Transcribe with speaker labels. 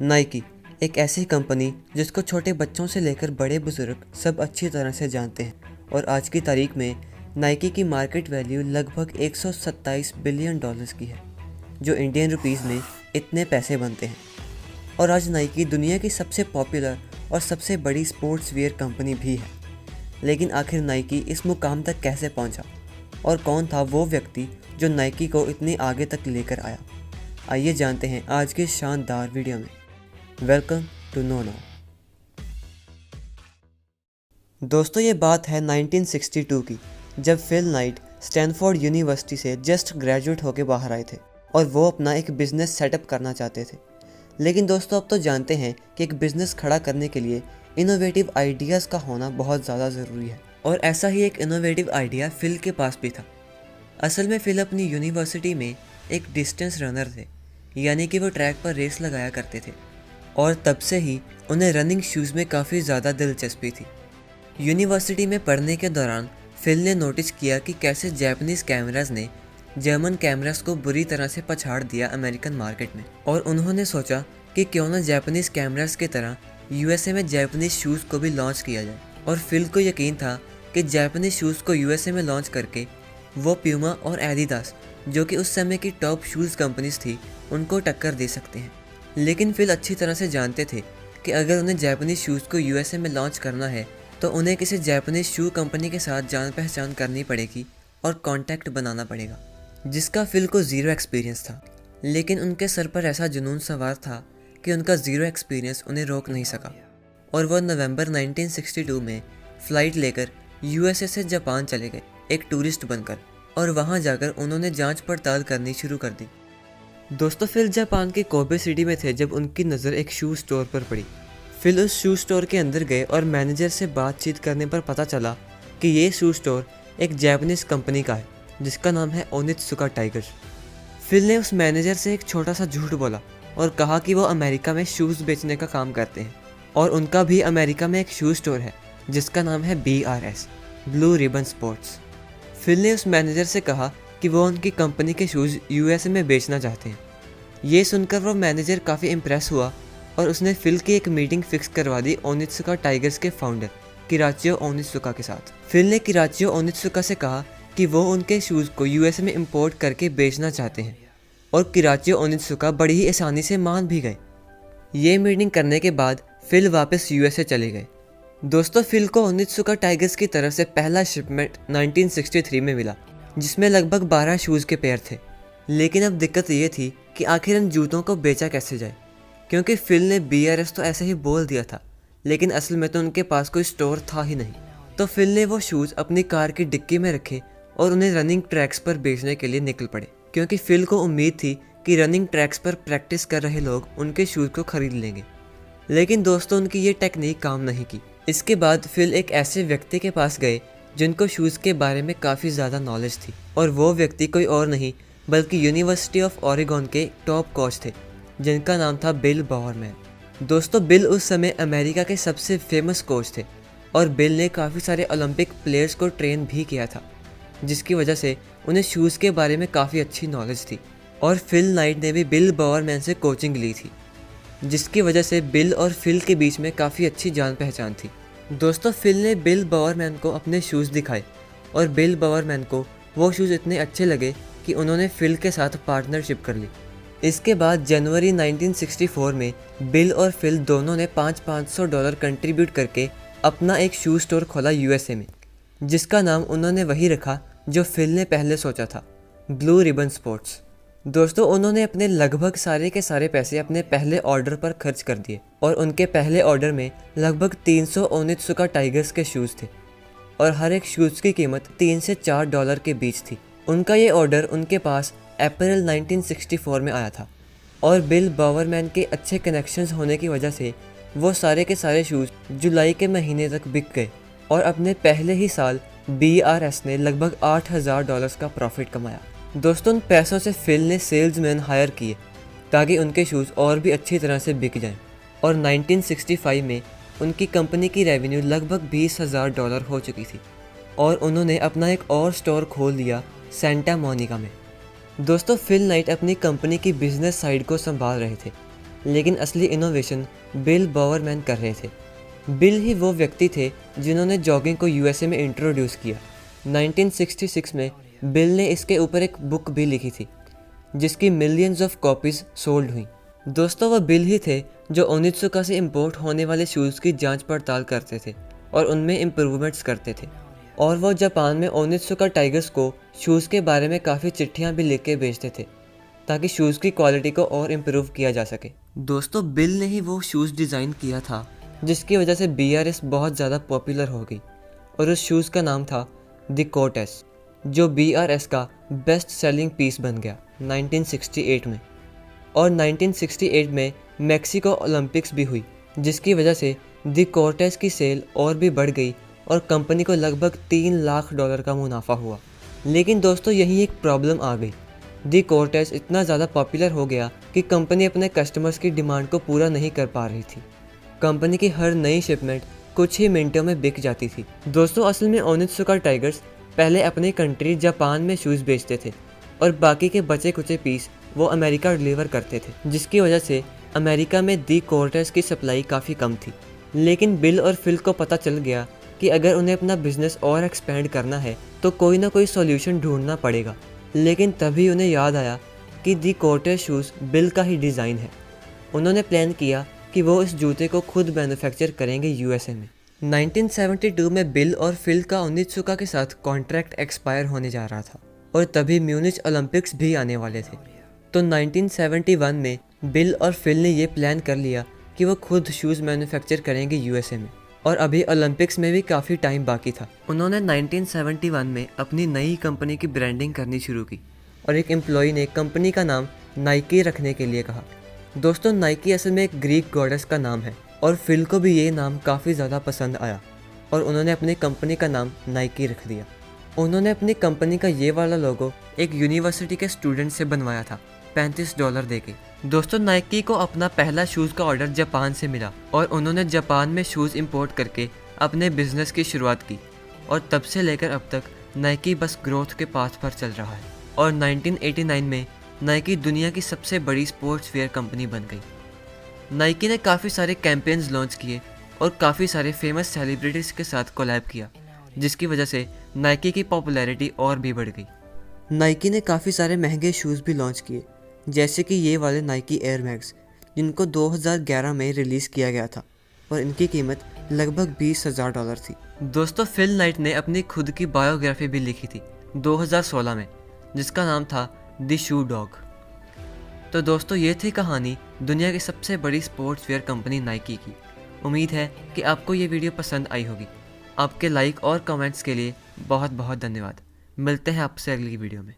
Speaker 1: Nike एक ऐसी company जिसको छोटे बच्चों से लेकर बड़े बुजुर्ग सब अच्छी तरह से जानते हैं और आज की तारीख में नाइकी की मार्केट वैल्यू लगभग 127 बिलियन डॉलर्स की है, जो इंडियन रुपीस में इतने पैसे बनते हैं। और आज नाइकी दुनिया की सबसे पॉपुलर और सबसे बड़ी स्पोर्ट्स वियर कंपनी भी है। लेकिन आखिर नाइकी इस मुकाम तक कैसे पहुंचा और कौन था वो व्यक्ति जो नाइकी को इतनी आगे तक लेकर आया? आइए जानते हैं आज के शानदार वीडियो में। Welcome to know now. दोस्तों, ये बात है 1962 की, जब फिल नाइट स्टैनफोर्ड यूनिवर्सिटी से जस्ट ग्रेजुएट होकर बाहर आए थे और वो अपना एक बिज़नेस सेटअप करना चाहते थे। लेकिन दोस्तों, अब तो जानते हैं कि एक बिज़नेस खड़ा करने के लिए इनोवेटिव आइडियाज़ का होना बहुत ज़्यादा ज़रूरी है, और ऐसा ही एक इनोवेटिव आइडिया फिल के पास भी था। असल में फिल अपनी यूनिवर्सिटी में एक डिस्टेंस रनर थे, यानी कि वो ट्रैक पर रेस लगाया करते थे, और तब से ही उन्हें रनिंग शूज़ में काफ़ी ज़्यादा दिलचस्पी थी। यूनिवर्सिटी में पढ़ने के दौरान फिल ने नोटिस किया कि कैसे जापानीज़ कैमराज ने जर्मन कैमरास को बुरी तरह से पछाड़ दिया अमेरिकन मार्केट में, और उन्होंने सोचा कि क्यों ना जापानीज़ कैमरास की तरह यूएसए में जापानीज़ शूज़ को भी लॉन्च किया जाए। और फिल को यकीन था कि जापानीज़ शूज़ को यूएसए में लॉन्च करके वो प्यूमा और एडिडास, जो कि उस समय की टॉप शूज़ कंपनीज थी, उनको टक्कर दे सकते हैं। लेकिन फिल अच्छी तरह से जानते थे कि अगर उन्हें जापानीज़ शूज़ को यूएसए में लॉन्च करना है तो उन्हें किसी जापानीज़ शू कंपनी के साथ जान पहचान करनी पड़ेगी और कॉन्टैक्ट बनाना पड़ेगा, जिसका फिल को ज़ीरो एक्सपीरियंस था। लेकिन उनके सर पर ऐसा जुनून सवार था कि उनका ज़ीरो एक्सपीरियंस उन्हें रोक नहीं सका, और वह नवंबर 1962 में फ़्लाइट लेकर यूएसए से जापान चले गए एक टूरिस्ट बनकर, और वहाँ जाकर उन्होंने जांच पड़ताल करनी शुरू कर दी। दोस्तों, फिल जापान के कोबे सिटी में थे जब उनकी नज़र एक शू स्टोर पर पड़ी। फिल उस शू स्टोर के अंदर गए और मैनेजर से बातचीत करने पर पता चला कि ये शू स्टोर एक जापानीज़ कंपनी का है जिसका नाम है ओनित्सुका टाइगर्स। फिल ने उस मैनेजर से एक छोटा सा झूठ बोला और कहा कि वो अमेरिका में शूज़ बेचने का काम करते हैं और उनका भी अमेरिका में एक शू स्टोर है जिसका नाम है BRS, blue ribbon sports. Phil ने उस मैनेजर से कहा कि वो उनकी कंपनी के शूज़ यूएसए में बेचना चाहते हैं। ये सुनकर वो मैनेजर काफ़ी इम्प्रेस हुआ और उसने फिल की एक मीटिंग फिक्स करवा दी ओनित्सुका टाइगर्स के फाउंडर किराचियो ओनित्सुका के साथ। फिल ने किराचियो ओनित्सुका से कहा कि वो उनके शूज़ को यूएसए में इंपोर्ट करके बेचना चाहते हैं, और किराचियो ओनित्सुका बड़ी ही आसानी से मान भी गए। ये मीटिंग करने के बाद फिल वापस यूएसए चले गए। दोस्तों, फिल को ओनित्सुका टाइगर्स की तरफ से पहला शिपमेंट 1963 में मिला, जिसमें लगभग 12 शूज़ के पेयर थे। लेकिन अब दिक्कत ये थी कि आखिर इन जूतों को बेचा कैसे जाए, क्योंकि फिल ने BRS तो ऐसे ही बोल दिया था, लेकिन असल में तो उनके पास कोई स्टोर था ही नहीं। तो फिल ने वो शूज़ अपनी कार की डिक्की में रखे और उन्हें रनिंग ट्रैक्स पर बेचने के लिए निकल पड़े, क्योंकि फिल को उम्मीद थी कि रनिंग ट्रैक्स पर प्रैक्टिस कर रहे लोग उनके शूज़ को खरीद लेंगे। लेकिन दोस्तों, उनकी ये टेक्निक काम नहीं की। इसके बाद फिल एक ऐसे व्यक्ति के पास गए जिनको शूज़ के बारे में काफ़ी ज़्यादा नॉलेज थी, और वो व्यक्ति कोई और नहीं बल्कि यूनिवर्सिटी ऑफ ओरेगन के टॉप कोच थे जिनका नाम था बिल बावरमैन। दोस्तों, बिल उस समय अमेरिका के सबसे फेमस कोच थे, और बिल ने काफ़ी सारे ओलंपिक प्लेयर्स को ट्रेन भी किया था, जिसकी वजह से उन्हें शूज़ के बारे में काफ़ी अच्छी नॉलेज थी। और फिल नाइट ने भी बिल बावरमैन से कोचिंग ली थी, जिसकी वजह से बिल और फिल के बीच में काफ़ी अच्छी जान पहचान थी। दोस्तों, फिल ने बिल बावरमैन को अपने शूज़ दिखाए, और बिल बावरमैन को वो शूज़ इतने अच्छे लगे कि उन्होंने फिल के साथ पार्टनरशिप कर ली। इसके बाद जनवरी 1964 में बिल और फिल दोनों ने $500 कंट्रीब्यूट करके अपना एक शू स्टोर खोला यूएसए में, जिसका नाम उन्होंने वही रखा जो फिल ने पहले सोचा था, ब्लू रिबन स्पोर्ट्स। दोस्तों, उन्होंने अपने लगभग सारे के सारे पैसे अपने पहले ऑर्डर पर खर्च कर दिए, और उनके पहले ऑर्डर में लगभग 300 ओनित्सुका टाइगर्स के शूज़ थे, और हर एक शूज़ की कीमत $3 से $4 के बीच थी। उनका ये ऑर्डर उनके पास अप्रैल 1964 में आया था, और बिल बावरमैन के अच्छे कनेक्शंस होने की वजह से वो सारे के सारे शूज़ जुलाई के महीने तक बिक गए, और अपने पहले ही साल BRS ने लगभग $8,000 का प्रॉफिट कमाया। दोस्तों, उन पैसों से फिल ने सेल्समैन हायर किए ताकि उनके शूज़ और भी अच्छी तरह से बिक जाएं, और 1965 में उनकी कंपनी की रेवेन्यू लगभग $20,000 हो चुकी थी, और उन्होंने अपना एक और स्टोर खोल लिया सेंटा मोनिका में। दोस्तों, फिल नाइट अपनी कंपनी की बिजनेस साइड को संभाल रहे थे, लेकिन असली इनोवेशन बिल बॉवरमैन कर रहे थे। बिल ही वो व्यक्ति थे जिन्होंने जॉगिंग को यूएसए में इंट्रोड्यूस किया। 1966 में बिल ने इसके ऊपर एक बुक भी लिखी थी जिसकी मिलियंस ऑफ कॉपीज सोल्ड हुई। दोस्तों, वह बिल ही थे जो ओनित्सुका से इंपोर्ट होने वाले शूज़ की जांच पड़ताल करते थे और उनमें इम्प्रूवमेंट्स करते थे। और वो जापान में ओनित्सुका टाइगर्स को शूज़ के बारे में काफ़ी चिट्ठियाँ भी लिख के भेजते थे ताकि शूज़ की क्वालिटी को और इम्प्रूव किया जा सके। दोस्तों, बिल ने ही वो शूज़ डिज़ाइन किया था जिसकी वजह से BRS बहुत ज़्यादा पॉपुलर हो गई और उस शूज़ का नाम था द कोर्टेस, जो BRS का बेस्ट सेलिंग पीस बन गया 1968 में। और 1968 में मैक्सिको ओलंपिक्स भी हुई जिसकी वजह से द कोर्टेस की सेल और भी बढ़ गई और कंपनी को लगभग $3 लाख का मुनाफा हुआ। लेकिन दोस्तों, यही एक प्रॉब्लम आ गई। द कोर्टेस इतना ज़्यादा पॉपुलर हो गया कि कंपनी अपने कस्टमर्स की डिमांड को पूरा नहीं कर पा रही थी। कंपनी की हर नई शिपमेंट कुछ ही मिनटों में बिक जाती थी। दोस्तों, असल में ओनित्सुका टाइगर्स पहले अपनी कंट्री जापान में शूज़ बेचते थे और बाकी के बचे कुचे पीस वो अमेरिका डिलीवर करते थे, जिसकी वजह से अमेरिका में दी कोर्टेस की सप्लाई काफ़ी कम थी। लेकिन बिल और फिल को पता चल गया कि अगर उन्हें अपना बिजनेस और एक्सपेंड करना है तो कोई ना कोई सॉल्यूशन ढूंढना पड़ेगा। लेकिन तभी उन्हें याद आया कि दी कोर्टेस शूज़ बिल का ही डिज़ाइन है। उन्होंने प्लान किया कि वो इस जूते को खुद मैन्युफैक्चर करेंगे यूएसए में। 1972 में बिल और फिल का ओनित्सुका के साथ कॉन्ट्रैक्ट एक्सपायर होने जा रहा था और तभी म्यूनिच ओलंपिक्स भी आने वाले थे। तो 1971 में बिल और फिल ने ये प्लान कर लिया कि वो खुद शूज़ मैन्युफैक्चर करेंगे यूएसए में, और अभी ओलंपिक्स में भी काफ़ी टाइम बाकी था। उन्होंने 1971 में अपनी नई कंपनी की ब्रांडिंग करनी शुरू की और एक एम्प्लॉई ने कंपनी का नाम नाइकी रखने के लिए कहा। दोस्तों, नाइकी असल में एक ग्रीक गॉडेस का नाम है और फिल को भी ये नाम काफ़ी ज़्यादा पसंद आया और उन्होंने अपनी कंपनी का नाम नाइकी रख दिया। उन्होंने अपनी कंपनी का ये वाला लोगो एक यूनिवर्सिटी के स्टूडेंट से बनवाया था $35 देके। दोस्तों, नाइकी को अपना पहला शूज़ का ऑर्डर जापान से मिला और उन्होंने जापान में शूज़ इंपोर्ट करके अपने बिजनेस की शुरुआत की और तब से लेकर अब तक नाइकी बस ग्रोथ के पाथ पर चल रहा है। और 1989 में नाइकी दुनिया की सबसे बड़ी स्पोर्ट्स वेयर कंपनी बन गई। नाइकी ने काफ़ी सारे कैंपेन्स लॉन्च किए और काफ़ी सारे फेमस सेलिब्रिटीज़ के साथ कोलैब किया, जिसकी वजह से नाइकी की पॉपुलैरिटी और भी बढ़ गई। नाइकी ने काफ़ी सारे महंगे शूज़ भी लॉन्च किए, जैसे कि ये वाले नाइकी एयर मैक्स, जिनको 2011 में रिलीज़ किया गया था और इनकी कीमत लगभग $20,000 थी। दोस्तों, फिल नाइट ने अपनी खुद की बायोग्राफी भी लिखी थी 2016 में, जिसका नाम था द शू डॉग। तो दोस्तों, ये थी कहानी दुनिया की सबसे बड़ी स्पोर्ट्स वेयर कंपनी नाइकी की। उम्मीद है कि आपको ये वीडियो पसंद आई होगी। आपके लाइक और कमेंट्स के लिए बहुत बहुत धन्यवाद। मिलते हैं आपसे अगली वीडियो में।